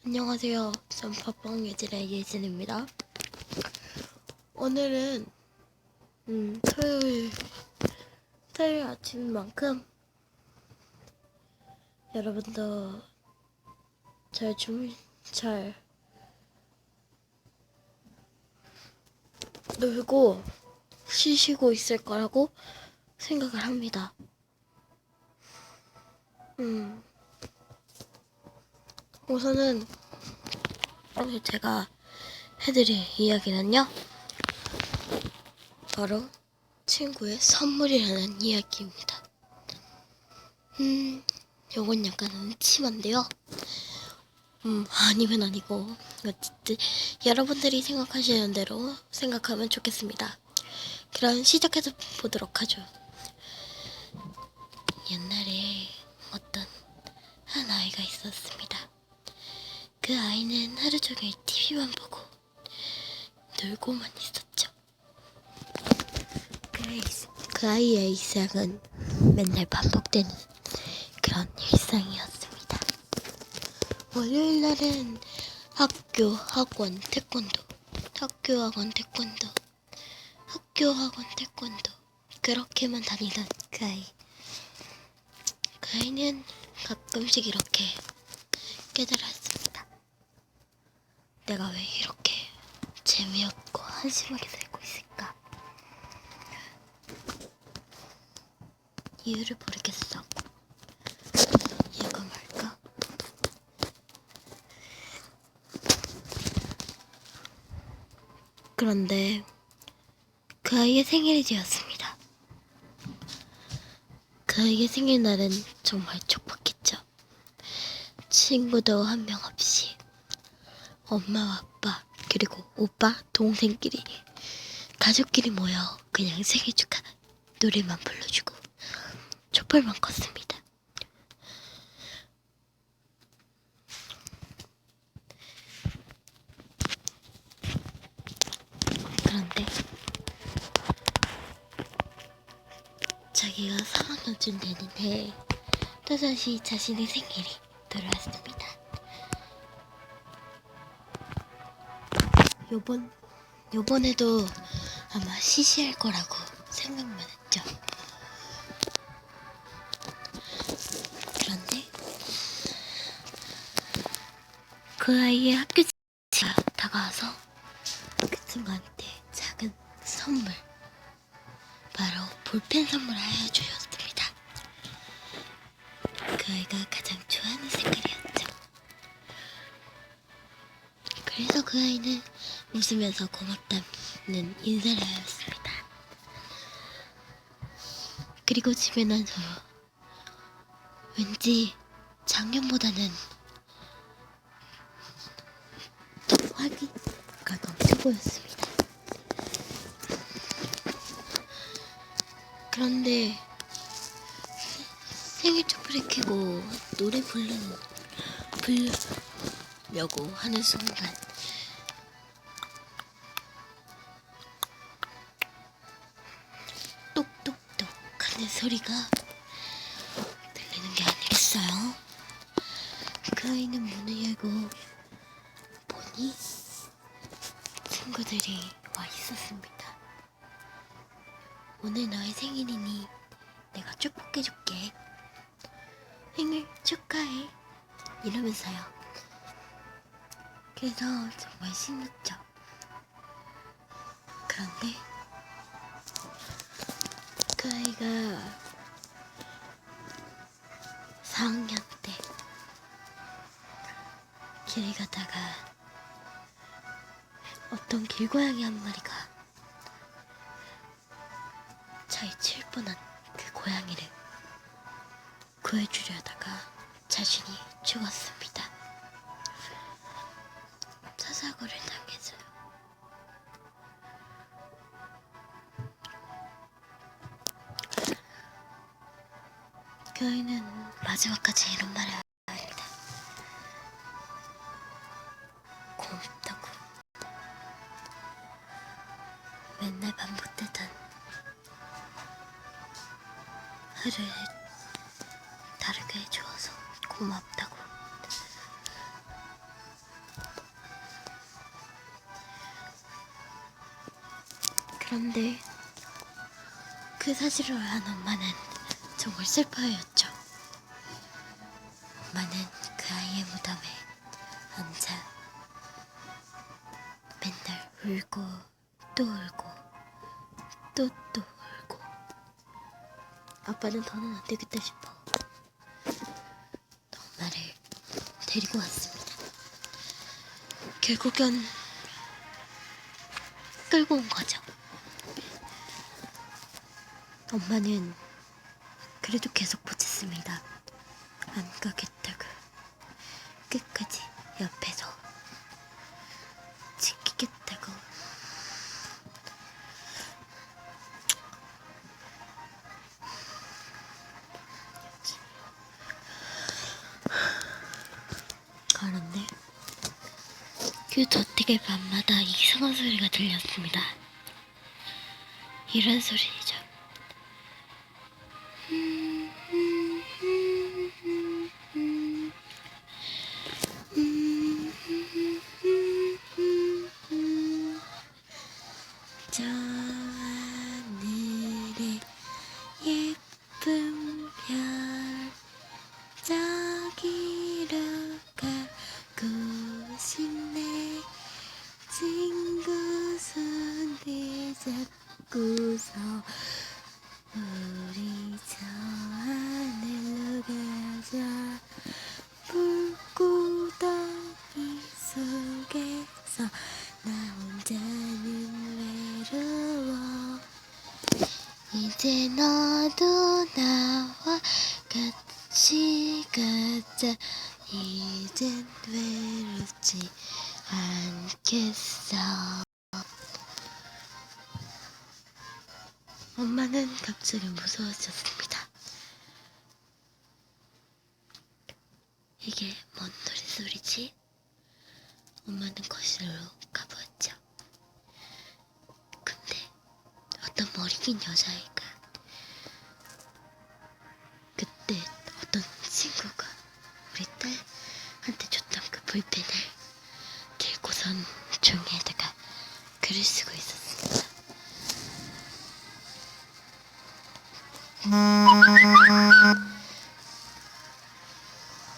안녕하세요. 쌈밥방 예진의 예진입니다. 오늘은 토요일 아침인 만큼 여러분도 잘 놀고 쉬시고 있을 거라고 생각을 합니다. 우선은 오늘 제가 해드릴 이야기는요, 바로 친구의 선물이라는 이야기입니다. 요건 약간 음침한데요. 아니면 아니고 어쨌든 여러분들이 생각하시는 대로 생각하면 좋겠습니다. 그럼 시작해서 보도록 하죠. 옛날에 어떤 한 아이가 있었습니다. 그 아이는 하루 종일 TV만 보고 놀고만 있었죠. 그 아이의 일상은 맨날 반복되는 그런 일상이었습니다. 월요일 날은 학교 학원 태권도 그렇게만 다니던 그 아이. 그 아이는 가끔씩 이렇게 깨달았습니다. 내가 왜 이렇게 재미없고 한심하게 살고 있을까? 이유를 모르겠어. 이유가 뭘까? 그런데 그 아이의 생일이 되었습니다. 그 아이의 생일날은 정말 촉박했죠. 친구도 한 명 없이 엄마와 아빠 그리고 오빠 동생끼리 가족끼리 모여 그냥 생일 축하 노래만 불러주고 촛불만 껐습니다. 그런데 자기가 3학년쯤 되는 해에 또다시 자신의 생일이 돌아왔습니다. 요번에도 아마 시시할 거라고 생각만 했죠. 그런데 그 아이의 학교가 다가와서 그 친구한테 작은 선물, 바로 볼펜 선물을 해주셨습니다. 그 아이가 가장 좋아하는 색깔이었죠. 그래서 그 아이는 웃으면서 고맙다는 인사를 하였습니다. 그리고 집에 나서 왠지 작년보다는 활기가 넘쳐 보였습니다. 그런데 생일 촛불을 켜고 노래 부르려고 하는 순간 똑똑똑 하는 소리가 들리는 게 아니겠어요? 그 아이는 문을 열고 보니 친구들이 와 있었습니다. 오늘 너의 생일이니 내가 축복해줄게. 생일 축하해. 이러면서요. 그래서 정말 신났죠. 그런데 그 아이가 4학년 때 길을 가다가 어떤 길고양이 한 마리가 차에 칠 뻔한 그 고양이를 구해주려다가 자신이 죽었습니다. 사사고를 당해서요. 그 아이는 마지막까지 이런 말을 합니다. 고맙다고. 맨날 반복되던 하루를 다르게 해주어서 고맙다고. 그런데 그 사실을 안 엄마는 정말 슬퍼했죠. 엄마는 그 아이의 무덤에 앉아 맨날 울고 또 울고 또 울고. 아빠는 더는 안 되겠다 싶어 엄마를 데리고 왔습니다. 결국엔 끌고 온 거죠. 엄마는 그래도 계속 보쳤습니다. 안 가겠다고 끝까지 옆에서 지키겠다고. 그런데 그 저택의 밤마다 이상한 소리가 들렸습니다. 이런 소리죠. 저 하늘에 예쁜 별 저기로 가고 싶네. 친구 손을 잡고서 우리 저 하늘로 가자. 불구덩이 속에서 나 혼자는 외로워. 이제 너도 나와 같이 가자. 이젠 외롭지 않겠어. 엄마는 갑자기 무서워졌습니다. 이게 뭔 노랫소리지? 엄마는 거실로 가보았죠. 근데 어떤 머리 긴 여자애가 그때 어떤 친구가 우리 딸한테 줬던 그 볼펜을 들고선 종이에다가 글을 쓰고 있었습니다.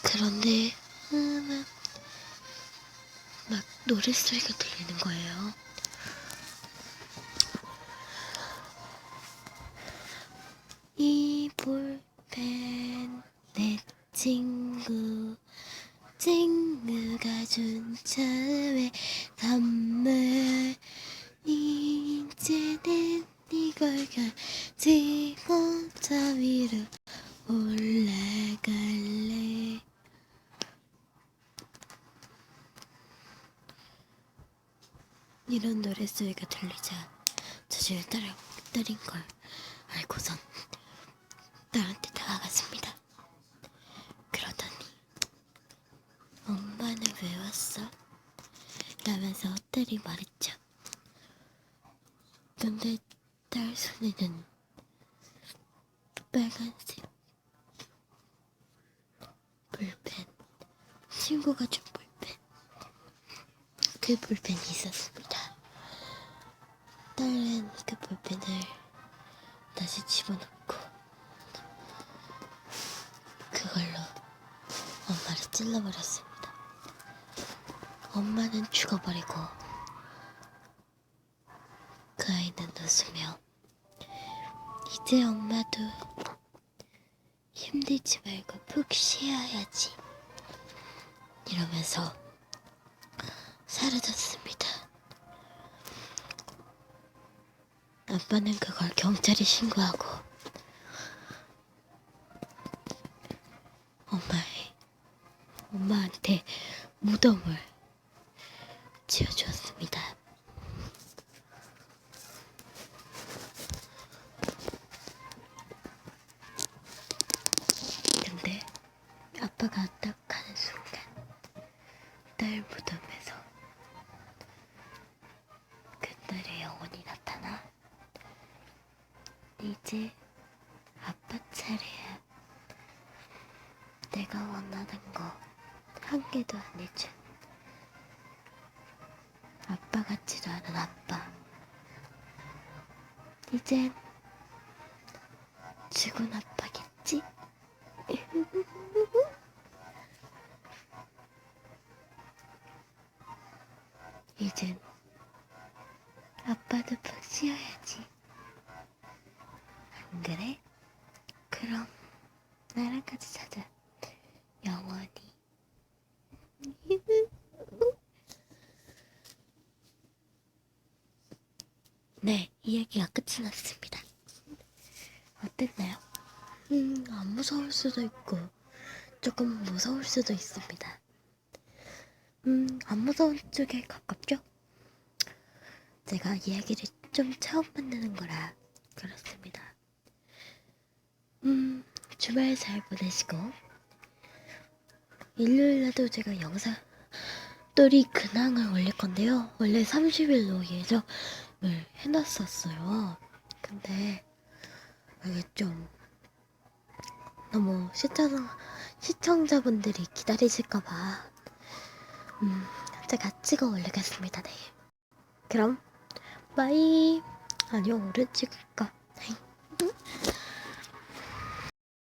그런데 막 노랫소리가 들리는 거예요. 이 볼펜 내 친구가 준 처음의 선물. 이제는 이걸 가지고 저 위로 올라갈래. 이런 노랫소리가 들리자 자신을 때린 걸 알고선 딸한테 다가갔습니다. 그러더니 엄마는 왜 왔어? 라면서 딸이 말했죠. 근데 딸 손에는 빨간색 볼펜, 친구가 준 볼펜, 그 볼펜이 있었습니다. 딸은 그 볼펜을 다시 집어넣고 그걸로 엄마를 찔러버렸습니다. 엄마는 죽어버리고 그 아이는 웃으며 이제 엄마도 힘들지 말고 푹 쉬어야지 이러면서 사라졌습니다. 아빠는 그걸 경찰에 신고하고 엄마한테 무덤을 지어주었습니다. 근데 아빠가 딱 가는 순간 딸 무덤에서 그 딸의 영혼이 나타나 이제 아빠 차례야. 내가 원하는 거 한 개도 안 해준 아빠 같지도 않은 아빠. 이젠 죽은 아빠겠지? 이젠 아빠도 푹 쉬어야지. 안 그래? 그럼 나랑 같이 자자. 영원히. 네, 이야기가 끝이 났습니다. 어땠나요? 안 무서울 수도 있고 조금 무서울 수도 있습니다. 안 무서운 쪽에 가깝죠? 제가 이야기를 좀 처음 만드는 거라 그렇습니다. 주말 잘 보내시고 일요일에도 제가 영상 또리 근황을 올릴 건데요. 원래 30일로 예정을 해놨었어요. 근데 이게 좀 너무 시청자분들이 기다리실까봐 제가 찍어 올리겠습니다. 네. 그럼 바이. 아니요, 오래 찍을까?